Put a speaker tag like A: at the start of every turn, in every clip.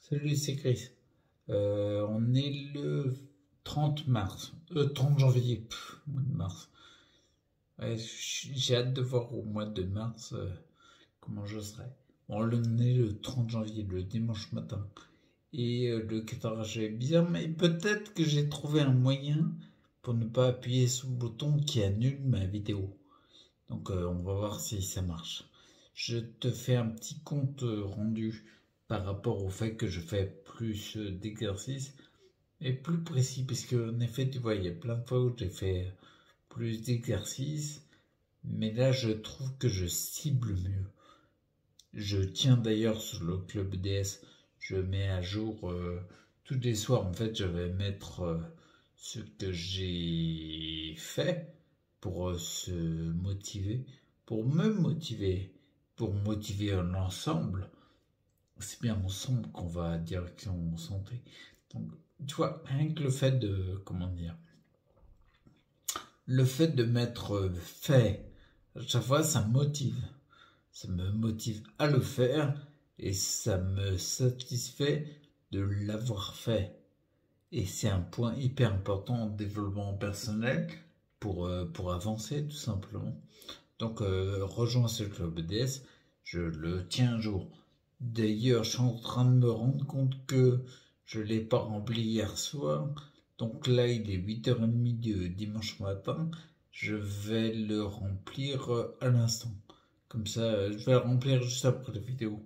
A: Salut, c'est Chris. On est le 30 mars. 30 janvier. Mois de mars. Ouais, j'ai hâte de voir au mois de mars comment je serai. Bon, on est le 30 janvier, le dimanche matin. Et le 14, j'ai bien, mais peut-être que j'ai trouvé un moyen pour ne pas appuyer sur le bouton qui annule ma vidéo. Donc on va voir si ça marche. Je te fais un petit compte rendu par rapport au fait que je fais plus d'exercices et plus précis, parce que en effet, tu vois, il y a plein de fois où j'ai fait plus d'exercices, mais là je trouve que je cible mieux. Je tiens d'ailleurs sur le club DS, je mets à jour tous les soirs. En fait, je vais mettre ce que j'ai fait pour se motiver, pour me motiver, pour motiver l'ensemble. C'est bien ensemble qu'on va à direction santé. Donc, tu vois, rien que le fait de, comment dire, le fait de m'être fait, à chaque fois, ça me motive. Ça me motive à le faire et ça me satisfait de l'avoir fait. Et c'est un point hyper important en développement personnel pour avancer tout simplement. Donc rejoins ce club DS, je le tiens un jour. D'ailleurs, je suis en train de me rendre compte que je ne l'ai pas rempli hier soir. Donc là, il est 8h30 du dimanche matin. Je vais le remplir à l'instant. Comme ça, je vais le remplir juste après la vidéo,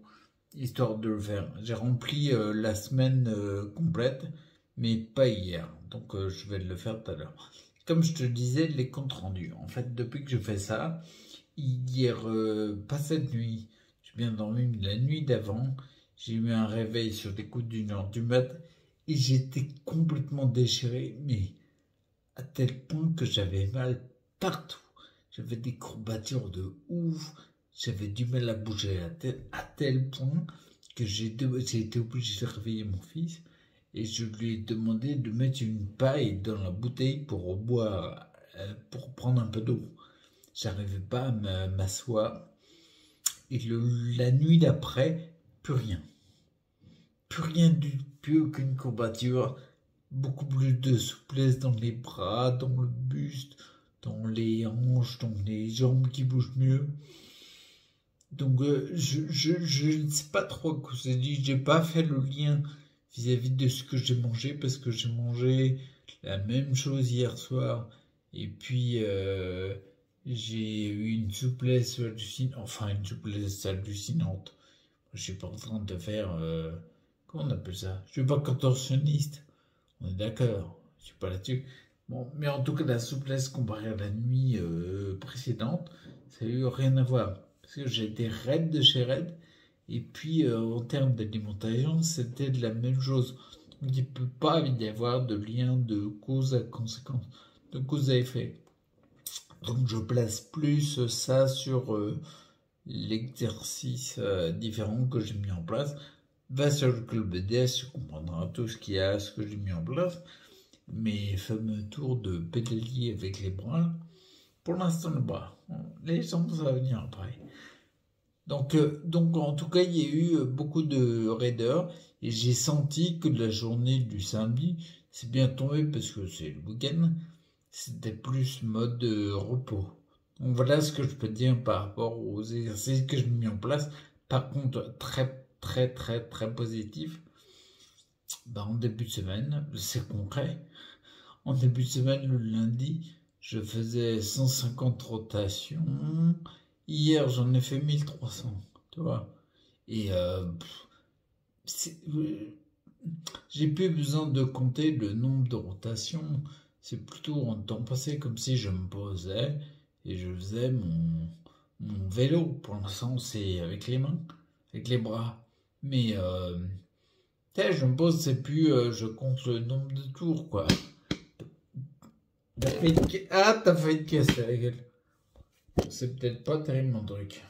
A: histoire de le faire. J'ai rempli la semaine complète, mais pas hier. Donc je vais le faire tout à l'heure. Comme je te disais, les comptes rendus. En fait, depuis que je fais ça, hier, pas cette nuit, j'ai bien dormi, mais la nuit d'avant, j'ai eu un réveil sur les coups d'1h du mat et j'étais complètement déchiré, mais à tel point que j'avais mal partout. J'avais des courbatures de ouf, j'avais du mal à bouger à tel point que j'ai été obligé de réveiller mon fils et je lui ai demandé de mettre une paille dans la bouteille pour boire, pour prendre un peu d'eau. J'arrivais pas à m'asseoir. Et la nuit d'après, plus rien. Plus rien plus aucune courbature. Beaucoup plus de souplesse dans les bras, dans le buste, dans les hanches, dans les jambes qui bougent mieux. Donc je ne sais pas trop à quoi c'est dit. J'ai pas fait le lien vis-à-vis de ce que j'ai mangé, parce que j'ai mangé la même chose hier soir. Et puis j'ai eu une souplesse hallucinante. Enfin, une souplesse hallucinante. Je suis pas en train de faire comment on appelle ça? Je suis pas contorsionniste. On est d'accord. Je suis pas là-dessus. Bon, mais en tout cas, la souplesse comparée à la nuit précédente, ça n'a eu rien à voir. Parce que j'ai été raide de chez raide. Et puis, en termes d'alimentation, c'était de la même chose. Donc, il ne peut pas y avoir de lien de cause à conséquence, de cause à effet. Donc, je place plus ça sur l'exercice différent que j'ai mis en place. Va sur le club DS, tu comprendras tout ce qu'il y a, ce que j'ai mis en place. Mes fameux tours de pédalier avec les bras. Pour l'instant, le bras. Les jambes, ça va venir après. Donc en tout cas, il y a eu beaucoup de raideurs et j'ai senti que la journée du samedi, c'est bien tombé parce que c'est le week-end, c'était plus mode repos. Donc voilà ce que je peux dire par rapport aux exercices que j'ai mis en place. Par contre, très très très très positif. En début de semaine, c'est concret. En début de semaine, le lundi, je faisais 150 rotations. Hier, j'en ai fait 1300, tu vois. Et j'ai plus besoin de compter le nombre de rotations. C'est plutôt en temps passé, comme si je me posais et je faisais mon vélo. Pour l'instant, c'est avec les mains, avec les bras. Mais je me pose, c'est plus je compte le nombre de tours, quoi. T'as failli te casser la gueule. C'est peut-être pas terrible mon truc.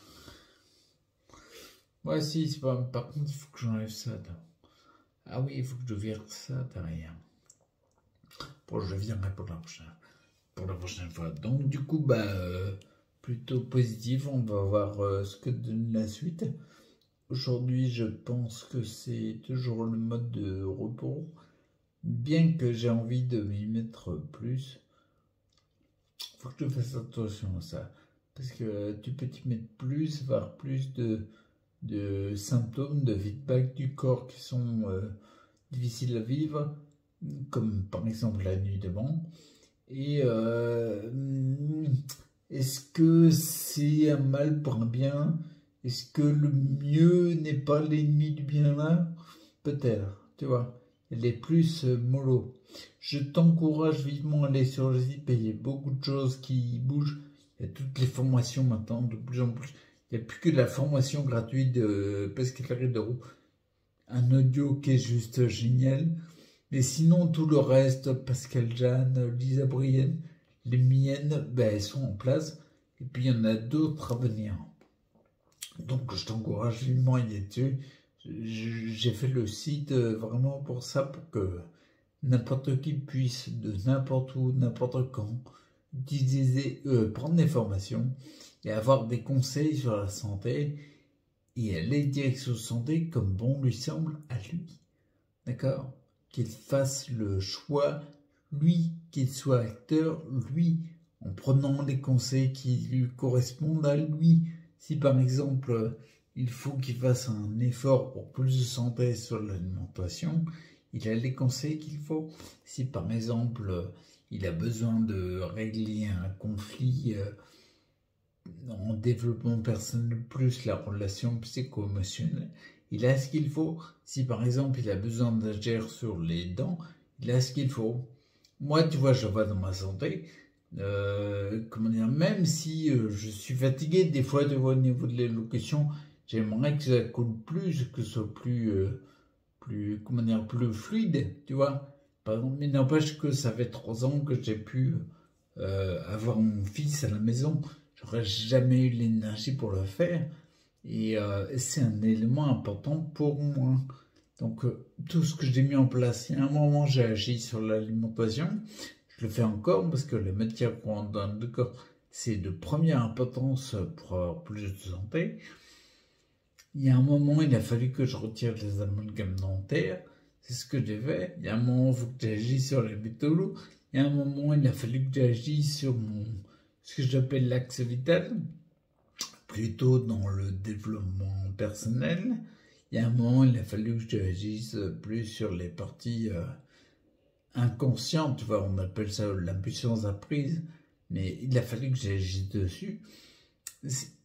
A: Ouais, si, c'est pas. Par contre, il faut que j'enlève ça. Ah oui, il faut que je vire ça derrière. Bon, je viendrai pour la prochaine fois. Donc, du coup, plutôt positif. On va voir ce que donne la suite. aujourd'hui, je pense que c'est toujours le mode de repos. Bien que j'ai envie de m'y mettre plus, faut que je fasse attention à ça. Parce que tu peux t'y mettre plus, avoir plus de symptômes, de feedback du corps qui sont difficiles à vivre, comme par exemple la nuit devant. Et est-ce que c'est un mal pour un bien? Est-ce que le mieux n'est pas l'ennemi du bien là? Peut-être, tu vois. Elle est plus mollo. Je t'encourage vivement à aller sur le site. Il y a beaucoup de choses qui bougent. Il y a toutes les formations maintenant, de plus en plus. Il n'y a plus que de la formation gratuite de Pascal de Roux. Un audio qui est juste génial. Mais sinon, tout le reste, Pascal Jeanne, Lisa Brienne, les miennes, ben, elles sont en place. Et puis, il y en a d'autres à venir. Donc, je t'encourage vivement à y aller dessus. J'ai fait le site vraiment pour ça, pour que n'importe qui puisse, de n'importe où, n'importe quand, utiliser, prendre des formations et avoir des conseils sur la santé et aller direction santé comme bon lui semble à lui. D'accord? Qu'il fasse le choix, lui, qu'il soit acteur, lui, en prenant les conseils qui lui correspondent à lui. Si par exemple, il faut qu'il fasse un effort pour plus de santé sur l'alimentation, il a les conseils qu'il faut. Si par exemple, il a besoin de régler un conflit en développement personnel plus la relation psycho-émotionnelle, il a ce qu'il faut. Si par exemple il a besoin d'agir sur les dents, il a ce qu'il faut. Moi, tu vois, je vois dans ma santé, comment dire, même si je suis fatigué, des fois, tu vois, au niveau de l'élocution, j'aimerais que ça coule plus, que ce soit plus, comment dire, plus fluide, tu vois. Par exemple, mais n'empêche que ça fait 3 ans que j'ai pu avoir mon fils à la maison. J'aurais jamais eu l'énergie pour le faire. Et c'est un élément important pour moi. Donc, tout ce que j'ai mis en place, il y a un moment, j'ai agi sur l'alimentation. Je le fais encore parce que les matières courantes dans le corps, c'est de première importance pour avoir plus de santé. Il y a un moment, il a fallu que je retire les amalgames dentaires. C'est ce que j'ai fait. Il y a un moment, il faut que j'agisse sur les métaux lourds. Il y a un moment, il a fallu que j'agisse sur ce que j'appelle l'axe vital, plutôt dans le développement personnel. Il y a un moment, il a fallu que j'agisse plus sur les parties inconscientes, tu vois, on appelle ça la puissance apprise, mais il a fallu que j'agisse dessus.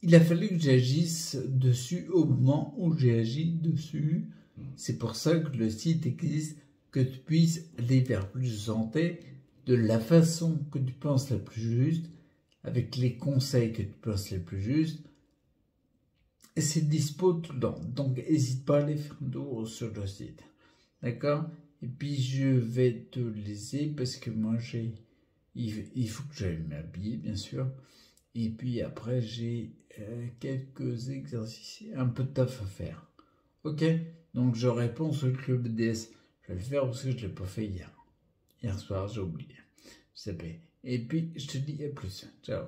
A: Il a fallu que j'agisse dessus au moment où j'ai agi dessus. C'est pour ça que le site existe, que tu puisses aller vers plus de santé de la façon que tu penses la plus juste, avec les conseils que tu penses les plus justes. Et c'est dispo tout le temps. Donc, n'hésite pas à aller faire un tour sur le site. D'accord? Et puis, je vais te laisser parce que moi, il faut que j'aille m'habiller, bien sûr. Et puis après, j'ai quelques exercices, un peu de taf à faire. Ok? Donc, je réponds sur le club BDS. Je vais le faire parce que je ne l'ai pas fait hier. Hier soir, j'ai oublié. Et puis, je te dis à plus. Ciao.